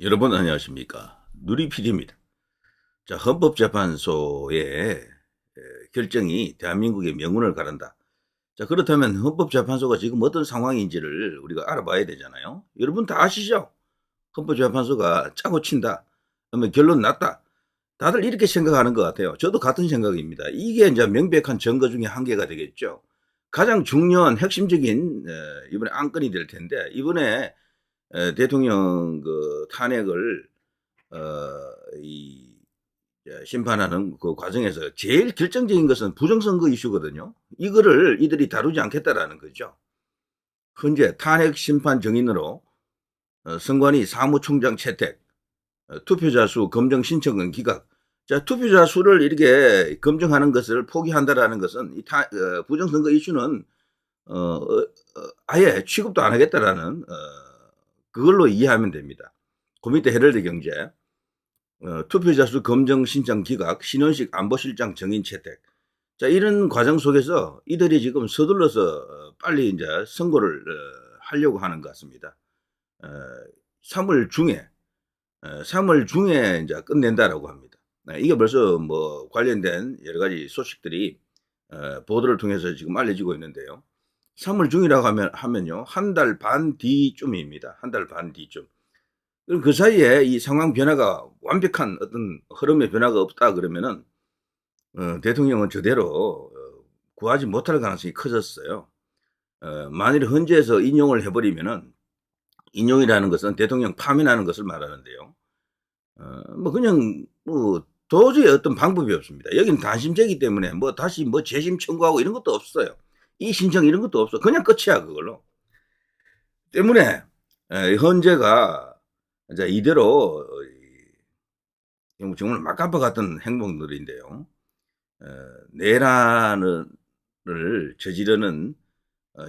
여러분 안녕하십니까. 누리PD입니다. 자, 헌법재판소의 결정이 대한민국의 명운을 가른다. 자, 그렇다면 헌법재판소가 지금 어떤 상황인지를 우리가 알아봐야 되잖아요. 여러분 다 아시죠? 헌법재판소가 짜고 친다. 그러면 결론 났다. 다들 이렇게 생각하는 것 같아요. 저도 같은 생각입니다. 이게 이제 명백한 증거 중에 한 개가 되겠죠. 가장 중요한 핵심적인 이번에 안건이 될 텐데, 이번에 대통령 그 탄핵을 어, 이 심판하는 그 과정에서 제일 결정적인 것은 부정선거 이슈거든요. 이거를 이들이 다루지 않겠다라는 거죠. 현재 탄핵 심판 정인으로 선관위 사무총장 채택, 투표자 수 검정 신청은 기각. 자, 투표자 수를 이렇게 검증하는 것을 포기한다라는 것은 이 부정선거 이슈는 아예 취급도 안 하겠다라는 그걸로 이해하면 됩니다. 그 밑에 헤럴드 경제, 투표자 수 검정 신청 기각, 신원식 안보실장 정인 채택. 자, 이런 과정 속에서 이들이 지금 서둘러서 빨리 이제 선고를 하려고 하는 것 같습니다. 3월 중에, 3월 중에 이제 끝낸다라고 합니다. 이게 벌써 뭐 관련된 여러 가지 소식들이 보도를 통해서 지금 알려지고 있는데요. 3월 중이라고 하면요. 한 달 반 뒤쯤입니다. 한 달 반 뒤쯤. 그럼 그 사이에 이 상황 변화가 완벽한 어떤 흐름의 변화가 없다 그러면은 대통령은 저대로 구하지 못할 가능성이 커졌어요. 만일 헌재에서 인용을 해버리면은 인용이라는 것은 대통령 파면하는 것을 말하는데요. 뭐 그냥 뭐 도저히 어떤 방법이 없습니다. 여기는 단심제이기 때문에 뭐 다시 뭐 재심 청구하고 이런 것도 없어요. 이 신청 이런 것도 없어. 그냥 끝이야 그걸로. 때문에 헌재가 이제 이대로 정말 막가파 같은 행동들인데요. 내란을 저지르는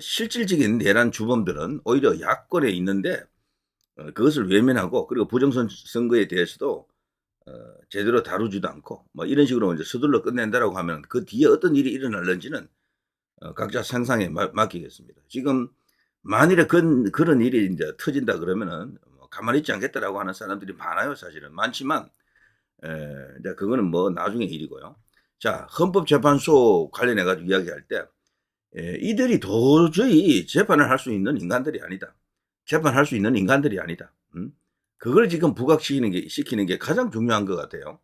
실질적인 내란 주범들은 오히려 야권에 있는데 그것을 외면하고 그리고 부정선거에 대해서도 제대로 다루지도 않고 뭐 이런 식으로 이제 서둘러 끝낸다라고 하면 그 뒤에 어떤 일이 일어날는지는 각자 상상에 맡기겠습니다. 지금 만일에 그런 일이 이제 터진다 그러면은 가만히 있지 않겠다라고 하는 사람들이 많아요, 사실은. 많지만, 이제 그거는 뭐 나중에 일이고요. 자, 헌법재판소 관련해가지고 이야기할 때, 이들이 도저히 재판을 할 수 있는 인간들이 아니다. 재판할 수 있는 인간들이 아니다. 그걸 지금 시키는 게 가장 중요한 것 같아요.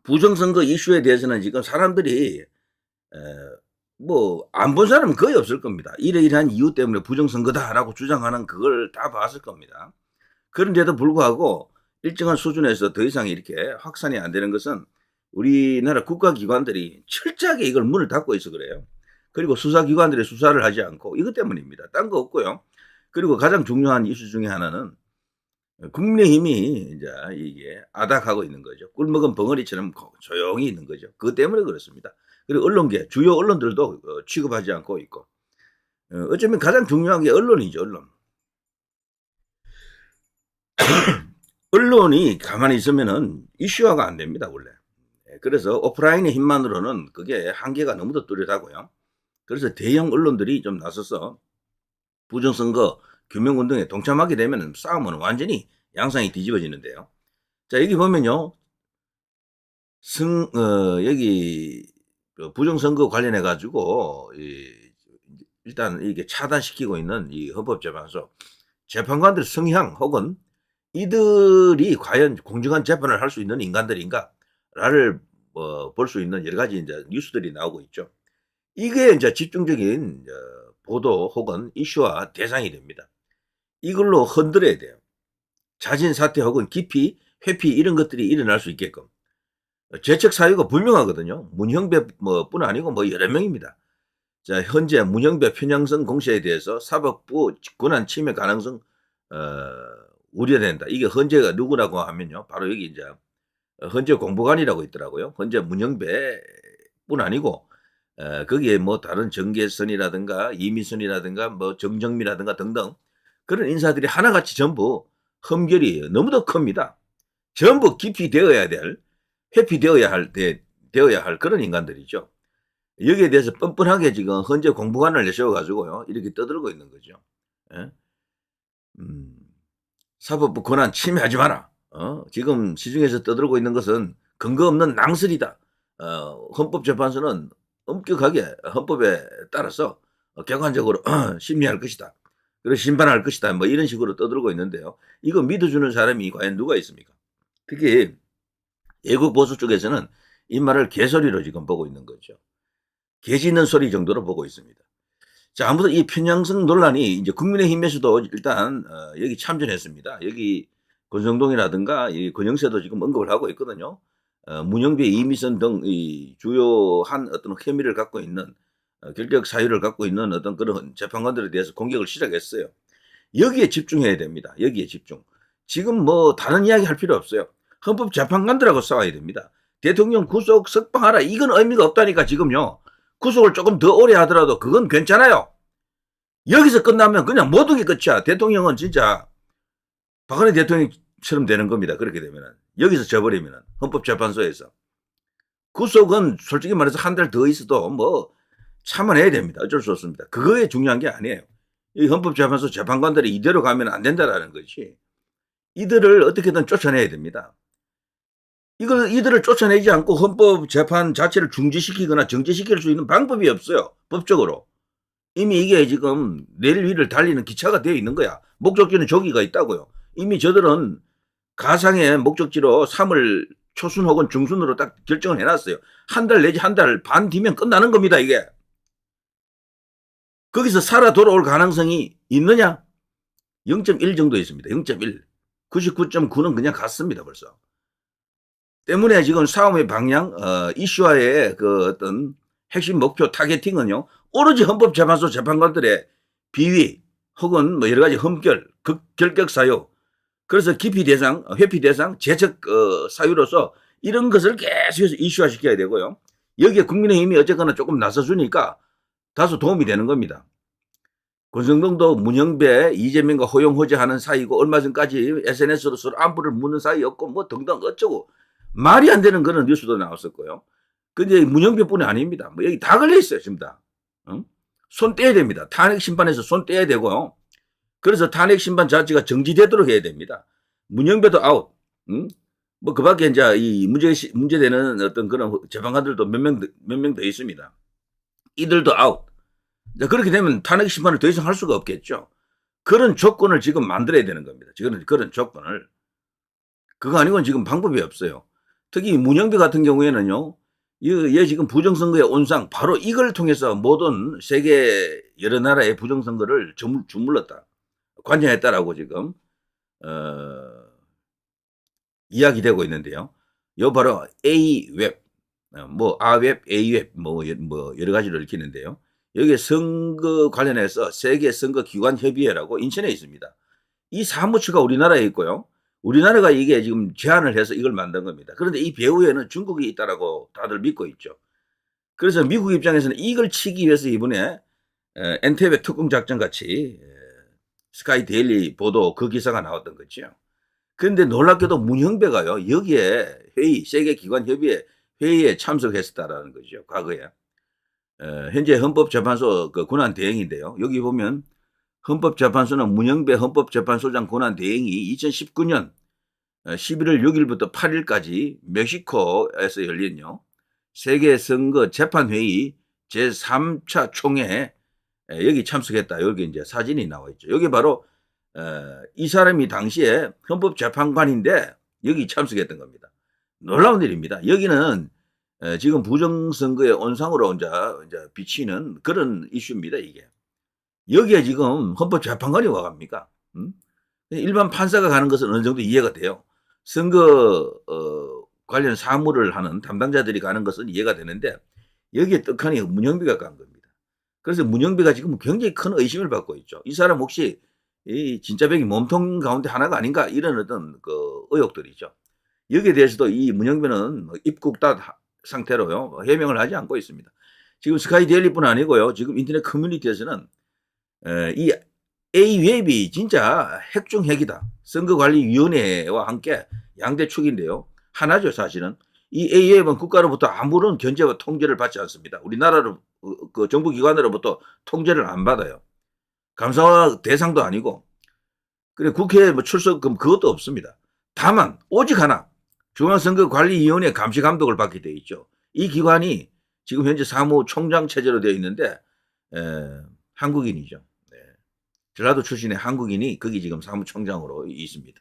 부정선거 이슈에 대해서는 지금 사람들이 뭐 안 본 사람은 거의 없을 겁니다. 이러이러한 이유 때문에 부정선거다라고 주장하는 그걸 다 봤을 겁니다. 그런데도 불구하고 일정한 수준에서 더 이상 이렇게 확산이 안 되는 것은 우리나라 국가기관들이 철저하게 이걸 문을 닫고 있어 그래요. 그리고 수사기관들이 수사를 하지 않고 이것 때문입니다. 딴 거 없고요. 그리고 가장 중요한 이슈 중에 하나는 국민의힘이 이제 이게 아닥하고 있는 거죠. 꿀먹은 벙어리처럼 조용히 있는 거죠. 그것 때문에 그렇습니다. 그리고 언론계, 주요 언론들도 취급하지 않고 있고. 어쩌면 가장 중요한 게 언론이죠, 언론. 언론이 가만히 있으면은 이슈화가 안 됩니다, 원래. 그래서 오프라인의 힘만으로는 그게 한계가 너무도 뚜렷하고요. 그래서 대형 언론들이 좀 나서서 부정선거 규명운동에 동참하게 되면 싸움은 완전히 양상이 뒤집어지는데요. 자, 여기 보면요. 여기 부정선거 관련해가지고, 일단 이게 차단시키고 있는 이 헌법재판소 재판관들 성향 혹은 이들이 과연 공정한 재판을 할 수 있는 인간들인가를 볼 수 있는 여러 가지 이제 뉴스들이 나오고 있죠. 이게 이제 집중적인 보도 혹은 이슈화 대상이 됩니다. 이걸로 흔들어야 돼요. 자진 사퇴 혹은 기피, 회피 이런 것들이 일어날 수 있게끔. 죄책 사유가 불명하거든요. 문형배 뿐 아니고 뭐 여러 명입니다. 자, 현재 문형배 편향성 공세에 대해서 사법부 권한 침해 가능성 우려된다. 이게 헌재가 누구라고 하면요. 바로 여기 이제 헌재 공보관이라고 있더라고요. 헌재 문형배뿐 아니고 거기에 뭐 다른 정계선이라든가 이미선이라든가 뭐 정정미라든가 등등 그런 인사들이 하나같이 전부 흠결이 너무도 큽니다. 전부 기피되어야 될, 되어야 할 그런 인간들이죠. 여기에 대해서 뻔뻔하게 지금 헌재 공보관을 내세워가지고요. 이렇게 떠들고 있는 거죠. 예? 음. 사법부 권한 침해하지 마라. 지금 시중에서 떠들고 있는 것은 근거 없는 낭설이다. 헌법재판소는 엄격하게 헌법에 따라서 객관적으로 심리할 것이다. 그리고 심판할 것이다. 뭐 이런 식으로 떠들고 있는데요. 이거 믿어주는 사람이 과연 누가 있습니까? 특히 애국 보수 쪽에서는 이 말을 개소리로 지금 보고 있는 거죠. 개 짖는 소리 정도로 보고 있습니다. 자, 아무튼 이 편향성 논란이 이제 국민의힘에서도 일단 여기 참전했습니다. 여기 권성동이라든가 이 권영세도 지금 언급을 하고 있거든요. 문영배, 이미선 등 이 주요한 어떤 혐의를 갖고 있는 결격 사유를 갖고 있는 어떤 그런 재판관들에 대해서 공격을 시작했어요. 여기에 집중해야 됩니다. 여기에 집중. 지금 뭐 다른 이야기 할 필요 없어요. 헌법재판관들하고 싸워야 됩니다. 대통령 구속 석방하라. 이건 의미가 없다니까 지금요. 구속을 조금 더 오래 하더라도 그건 괜찮아요. 여기서 끝나면 그냥 모든 게 끝이야. 대통령은 진짜 박근혜 대통령처럼 되는 겁니다. 그렇게 되면은. 여기서 져버리면은. 헌법재판소에서. 구속은 솔직히 말해서 한 달 더 있어도 뭐 참아내야 됩니다. 어쩔 수 없습니다. 그거에 중요한 게 아니에요. 이 헌법재판소 재판관들이 이대로 가면 안 된다라는 것이 이들을 어떻게든 쫓아내야 됩니다. 이들을 쫓아내지 않고 헌법재판 자체를 중지시키거나 정지시킬 수 있는 방법이 없어요. 법적으로. 이미 이게 지금 내일 위를 달리는 기차가 되어 있는 거야. 목적지는 저기가 있다고요. 이미 저들은 가상의 목적지로 3월 초순 혹은 중순으로 딱 결정을 해놨어요. 한 달 내지 한 달 반 뒤면 끝나는 겁니다, 이게. 거기서 살아 돌아올 가능성이 있느냐? 0.1 정도 있습니다. 0.1. 99.9는 그냥 갔습니다, 벌써. 때문에 지금 싸움의 방향, 이슈화의 그 어떤 핵심 목표 타겟팅은요, 오로지 헌법재판소 재판관들의 비위, 혹은 뭐 여러 가지 흠결, 결격 사유, 그래서 기피 대상, 회피 대상, 제적 사유로서 이런 것을 계속해서 이슈화시켜야 되고요. 여기에 국민의힘이 어쨌거나 조금 나서주니까 다소 도움이 되는 겁니다. 권성동도 문영배, 이재명과 호용호재하는 사이고 얼마 전까지 SNS로 서로 안부를 묻는 사이였고 뭐 등등 어쩌고 말이 안 되는 그런 뉴스도 나왔었고요. 근데 문영배뿐이 아닙니다. 뭐 여기 다 걸려 있어요, 지금 다. 손 떼야 됩니다. 탄핵 심판에서 손 떼야 되고요. 그래서 탄핵 심판 자체가 정지되도록 해야 됩니다. 문영배도 아웃. 뭐 그 밖에 이제 이 문제되는 어떤 그런 재판관들도 몇 명 더 있습니다. 이들도 아웃. 그렇게 되면 탄핵 심판을 더 이상 할 수가 없겠죠. 그런 조건을 지금 만들어야 되는 겁니다. 지금 그런 조건을. 그거 아니고는 지금 방법이 없어요. 특히 문영배 같은 경우에는요. 얘 지금 부정선거의 온상 바로 이걸 통해서 모든 세계 여러 나라의 부정선거를 주물렀다. 관여했다라고 지금 이야기되고 있는데요. 요 바로 A웹, 뭐 아웹, A웹 뭐 여러 가지로 읽히는데요. 여기에 선거 관련해서 세계 선거 기관 협의회라고 인천에 있습니다. 이 사무처가 우리나라에 있고요. 우리나라가 이게 지금 제안을 해서 이걸 만든 겁니다. 그런데 이 배후에는 중국이 있다라고 다들 믿고 있죠. 그래서 미국 입장에서는 이걸 치기 위해서 이번에 엔테베 특공 작전 같이 스카이 데일리 보도 그 기사가 나왔던 거죠. 그런데 놀랍게도 문형배가요. 여기에 회의, 세계 기관 협의회 회의에 참석했었다라는 거죠. 과거에. 현재 헌법재판소 그 권한 대행인데요. 여기 보면 헌법재판소는 문영배 헌법재판소장 권한 대행이 2019년 11월 6일부터 8일까지 멕시코에서 열린요. 세계선거 재판회의 제3차 총회 여기 참석했다. 여기 이제 사진이 나와 있죠. 여기 바로 이 사람이 당시에 헌법재판관인데 여기 참석했던 겁니다. 놀라운 일입니다. 여기는 지금 부정선거의 온상으로 이제 비치는 그런 이슈입니다. 이게. 여기에 지금 헌법재판관이 와갑니까? 일반 판사가 가는 것은 어느 정도 이해가 돼요. 선거 관련 사무를 하는 담당자들이 가는 것은 이해가 되는데 여기에 떡하니 문영배가 간 겁니다. 그래서 문영배가 지금 굉장히 큰 의심을 받고 있죠. 이 사람 혹시 이 진짜배기 몸통 가운데 하나가 아닌가 이런 어떤 그 의혹들이죠. 여기에 대해서도 이 문영배는 입국다 상태로요 해명을 하지 않고 있습니다. 지금 스카이데일리뿐 아니고요. 지금 인터넷 커뮤니티에서는 이 A웹이 진짜 핵 중 핵이다. 선거관리위원회와 함께 양대 축인데요. 하나죠, 사실은. 이 A웹은 국가로부터 아무런 견제와 통제를 받지 않습니다. 우리나라로 그 정부기관으로부터 통제를 안 받아요. 감사 대상도 아니고. 그래 국회에 뭐 출석금 그것도 없습니다. 다만 오직 하나 중앙선거관리위원회 감시 감독을 받게 돼 있죠. 이 기관이 지금 현재 사무총장 체제로 되어 있는데 한국인이죠. 네. 전라도 출신의 한국인이 거기 지금 사무총장으로 있습니다.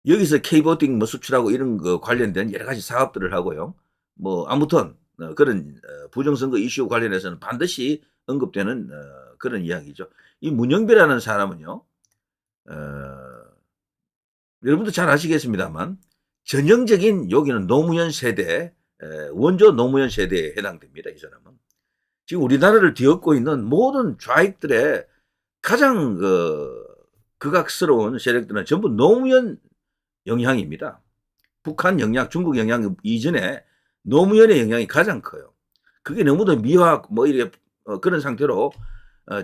여기서 K보팅 뭐 수출하고 이런 거 관련된 여러 가지 사업들을 하고요. 뭐 아무튼 그런 부정선거 이슈 관련해서는 반드시 언급되는 그런 이야기죠. 이 문영배라는 사람은요. 여러분도 잘 아시겠습니다만 전형적인 여기는 노무현 세대 원조 노무현 세대에 해당됩니다. 이 사람은. 지금 우리나라를 뒤엎고 있는 모든 좌익들의 가장 극악스러운 세력들은 전부 노무현 영향입니다. 북한 영향, 중국 영향 이전에 노무현의 영향이 가장 커요. 그게 너무도 미화 뭐 이렇게 그런 상태로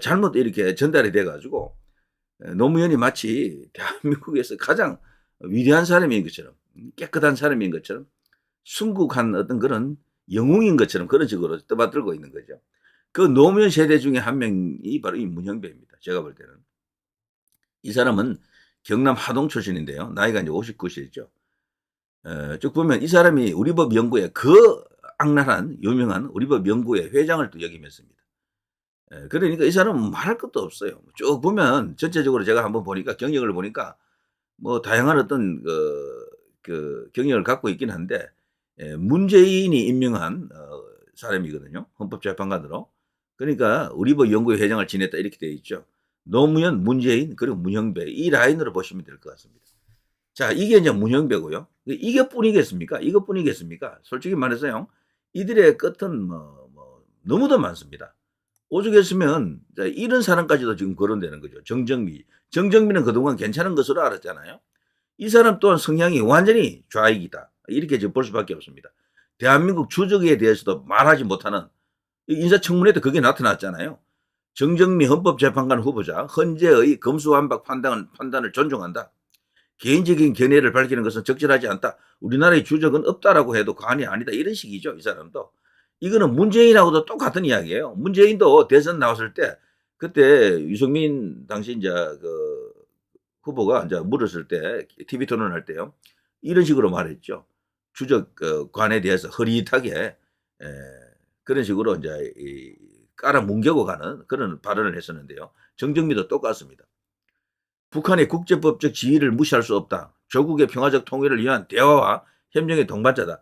잘못 이렇게 전달이 돼가지고 노무현이 마치 대한민국에서 가장 위대한 사람인 것처럼 깨끗한 사람인 것처럼 순국한 어떤 그런 영웅인 것처럼 그런 식으로 떠받들고 있는 거죠. 그 노무현 세대 중에 한 명이 바로 이 문형배입니다. 제가 볼 때는. 이 사람은 경남 하동 출신인데요. 나이가 이제 59세죠. 쭉 보면 이 사람이 우리법 연구회 그 악랄한 유명한 우리법 연구회 회장을 또 역임했습니다. 그러니까 이 사람은 말할 것도 없어요. 쭉 보면 전체적으로 제가 한번 보니까 경력을 보니까 뭐 다양한 어떤 그 경력을 갖고 있긴 한데 문재인이 임명한 사람이거든요. 헌법재판관으로. 그러니까 우리법 연구회 회장을 지냈다 이렇게 되어 있죠. 노무현, 문재인 그리고 문형배 이 라인으로 보시면 될 것 같습니다. 자, 이게 이제 문형배고요. 이것뿐이겠습니까? 이것뿐이겠습니까? 솔직히 말해서요. 이들의 끝은 뭐 너무도 많습니다. 오죽했으면 이런 사람까지도 지금 거론되는 거죠. 정정미. 정정미는 그동안 괜찮은 것으로 알았잖아요. 이 사람 또한 성향이 완전히 좌익이다. 이렇게 지금 볼 수밖에 없습니다. 대한민국 주적에 대해서도 말하지 못하는 인사청문회도 그게 나타났잖아요. 정정미 헌법재판관 후보자 헌재의 검수완박 판단을 존중한다. 개인적인 견해를 밝히는 것은 적절하지 않다. 우리나라의 주적은 없다라고 해도 과언이 아니다. 이런 식이죠. 이 사람도. 이거는 문재인하고도 똑같은 이야기예요. 문재인도 대선 나왔을 때 그때 유승민 당시 이제 그 후보가 이제 물었을 때 TV 토론할 때요. 이런 식으로 말했죠. 주적관에 대해서 흐릿하게 그런 식으로 이제 깔아 뭉개고 가는 그런 발언을 했었는데요. 정정미도 똑같습니다. 북한의 국제법적 지위를 무시할 수 없다. 조국의 평화적 통일을 위한 대화와 협력의 동반자다.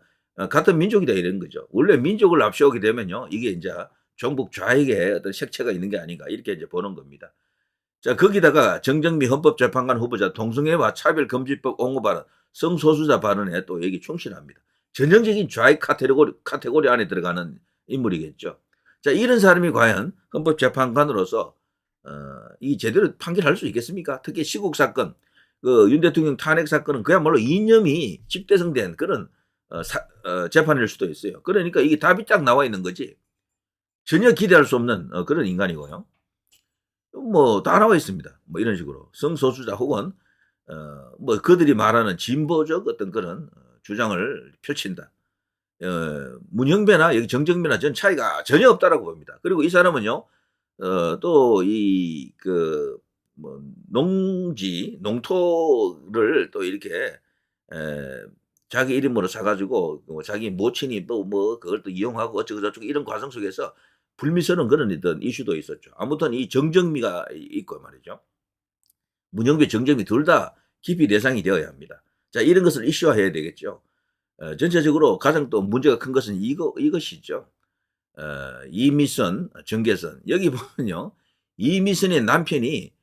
같은 민족이다 이런 거죠. 원래 민족을 앞세우게 되면요. 이게 이제 종북 좌익의 어떤 색채가 있는 게 아닌가 이렇게 이제 보는 겁니다. 자, 거기다가 정정미 헌법재판관 후보자 동성애와 차별금지법 옹호 발언, 성소수자 발언에 또 여기 충실합니다. 전형적인 좌익 카테고리 안에 들어가는 인물이겠죠. 자, 이런 사람이 과연 헌법재판관으로서 이 제대로 판결할 수 있겠습니까? 특히 시국 사건, 그 윤 대통령 탄핵 사건은 그야말로 이념이 집대성된 그런 재판일 수도 있어요. 그러니까 이게 답이 딱 나와 있는 거지. 전혀 기대할 수 없는 그런 인간이고요. 뭐 다 나와 있습니다. 뭐 이런 식으로 성소수자 혹은 뭐 그들이 말하는 진보적 어떤 그런 주장을 펼친다. 문형배나 여기 정정배나 전 차이가 전혀 없다라고 봅니다. 그리고 이 사람은요. 또 이 그 뭐 농토를 또 이렇게 자기 이름으로 사 가지고 뭐 자기 모친이 뭐 그걸 또 이용하고 어쩌고 저쩌고 이런 과정 속에서 불미스러운 그런 어떤 이슈도 있었죠. 아무튼 이 정정미가 있고 말이죠. 문영배, 정정미 둘 다 기피 대상이 되어야 합니다. 자, 이런 것을 이슈화해야 되겠죠. 전체적으로 가장 또 문제가 큰 것은 이것이죠. 이미선, 정계선. 여기 보면요. 이미선의 남편이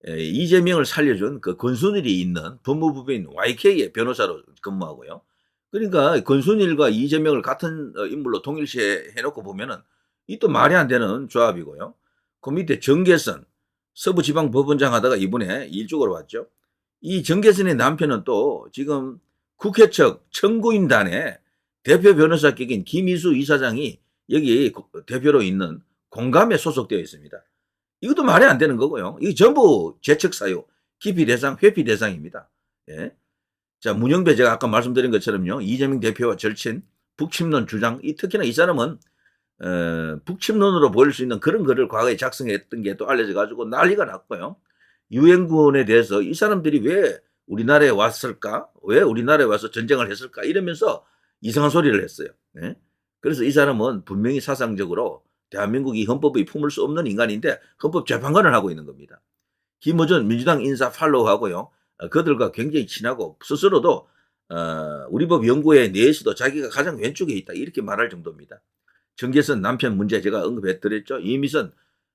이재명을 살려준 그 권순일이 있는 법무부인 YK의 변호사로 근무하고요. 그러니까 권순일과 이재명을 같은 인물로 동일시해 놓고 보면은 이 또 말이 안 되는 조합이고요. 그 밑에 정계선, 서부지방법원장 하다가 이번에 일쪽으로 왔죠. 이 정계선의 남편은 또 지금 국회 측 청구인단의 대표 변호사 격인 김희수 이사장이 여기 대표로 있는 공감에 소속되어 있습니다. 이것도 말이 안 되는 거고요. 이게 전부 재척 사유, 기피 대상, 회피 대상입니다. 예. 자, 문영배 제가 아까 말씀드린 것처럼요. 이재명 대표와 절친, 북침론 주장, 특히나 이 사람은 북침론으로 보일 수 있는 그런 글을 과거에 작성했던 게 또 알려져 가지고 난리가 났고요. 유엔군에 대해서 이 사람들이 왜 우리나라에 왔을까? 왜 우리나라에 와서 전쟁을 했을까? 이러면서 이상한 소리를 했어요. 네? 그래서 이 사람은 분명히 사상적으로 대한민국이 헌법의 품을 수 없는 인간인데 헌법 재판관을 하고 있는 겁니다. 김어준 민주당 인사 팔로우하고요. 그들과 굉장히 친하고 스스로도 우리 법 연구회 내에서도 자기가 가장 왼쪽에 있다 이렇게 말할 정도입니다. 정계선 남편 문제 제가 언급해드렸죠. 이미선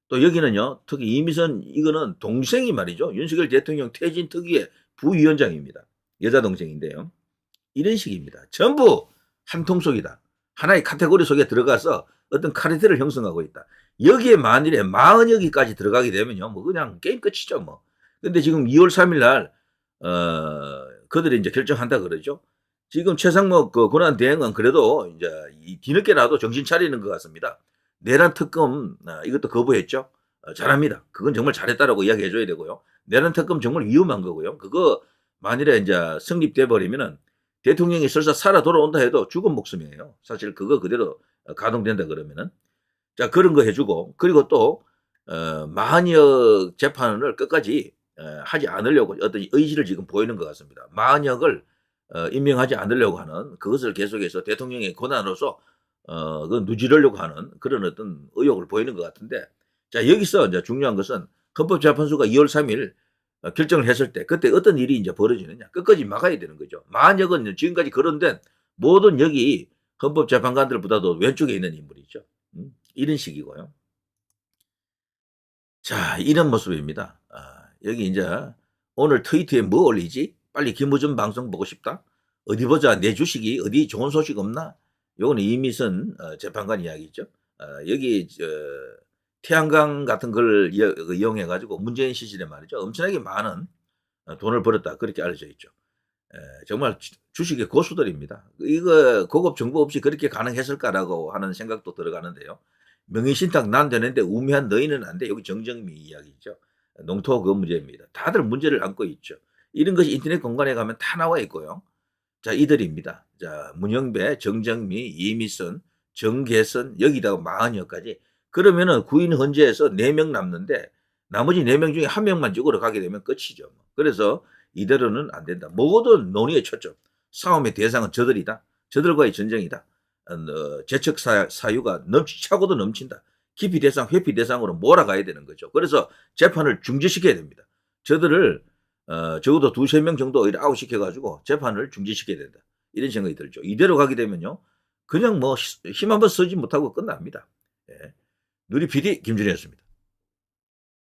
또 여기는요. 특히 이미선 이거는 동생이 말이죠. 윤석열 대통령 퇴진 특위의 부위원장입니다. 여자 동생인데요. 이런 식입니다. 전부 한 통 속이다. 하나의 카테고리 속에 들어가서 어떤 카르텔을 형성하고 있다. 여기에 만일에 40여기까지 들어가게 되면요. 뭐 그냥 게임 끝이죠. 뭐. 근데 지금 2월 3일 날 그들이 이제 결정한다 그러죠. 지금 최상목 그 권한 대행은 그래도 이제 뒤늦게라도 정신 차리는 것 같습니다. 내란 특검 이것도 거부했죠. 잘합니다. 그건 정말 잘했다라고 이야기해 줘야 되고요. 내란 특검 정말 위험한 거고요. 그거 만일에 이제 성립돼 버리면은 대통령이 설사 살아 돌아온다 해도 죽은 목숨이에요. 사실 그거 그대로 가동된다 그러면은 자 그런 거 해주고 그리고 또 마한혁 재판을 끝까지 하지 않으려고 어떤 의지를 지금 보이는 것 같습니다. 마한혁을 임명하지 않으려고 하는 그것을 계속해서 대통령의 권한으로서 그 누지르려고 하는 그런 어떤 의욕을 보이는 것 같은데 자 여기서 이제 중요한 것은 헌법재판소가 2월 3일 결정을 했을 때 그때 어떤 일이 이제 벌어지느냐 끝까지 막아야 되는 거죠. 마한혁은 지금까지 거론된 모든 여기 헌법재판관들보다도 왼쪽에 있는 인물이죠. 이런 식이고요. 자 이런 모습입니다. 여기 이제 오늘 트위터에 뭐 올리지? 빨리 김어준 방송 보고 싶다. 어디 보자 내 주식이 어디 좋은 소식 없나? 요거는 이미선 재판관 이야기죠. 여기 태양광 같은 걸 이용해 가지고 문재인 시절에 말이죠. 엄청나게 많은 돈을 벌었다 그렇게 알려져 있죠. 정말 주식의 고수들입니다. 이거 고급 정보 없이 그렇게 가능했을까라고 하는 생각도 들어가는데요. 명의신탁 난 되는데 우매한 너희는 안 돼. 여기 정정미 이야기죠. 농토 그 문제입니다. 다들 문제를 안고 있죠. 이런 것이 인터넷 공간에 가면 다 나와 있고요. 자, 이들입니다. 자, 문영배, 정정미, 이미선, 정계선, 여기다가 마흔여까지. 그러면은 구인 헌재에서 4명 남는데 나머지 4명 중에 1명만 죽으러 가게 되면 끝이죠. 그래서 이대로는 안 된다. 모든 논의의 초점, 싸움의 대상은 저들이다. 저들과의 전쟁이다. 재척 사유가 차고도 넘친다. 기피 대상, 회피 대상으로 몰아가야 되는 거죠. 그래서 재판을 중지시켜야 됩니다. 저들을 적어도 2~3명 정도 아웃시켜가지고 재판을 중지시켜야 된다. 이런 생각이 들죠. 이대로 가게 되면요. 그냥 뭐 힘 한번 쓰지 못하고 끝납니다. 예. 누리 PD 김준희였습니다.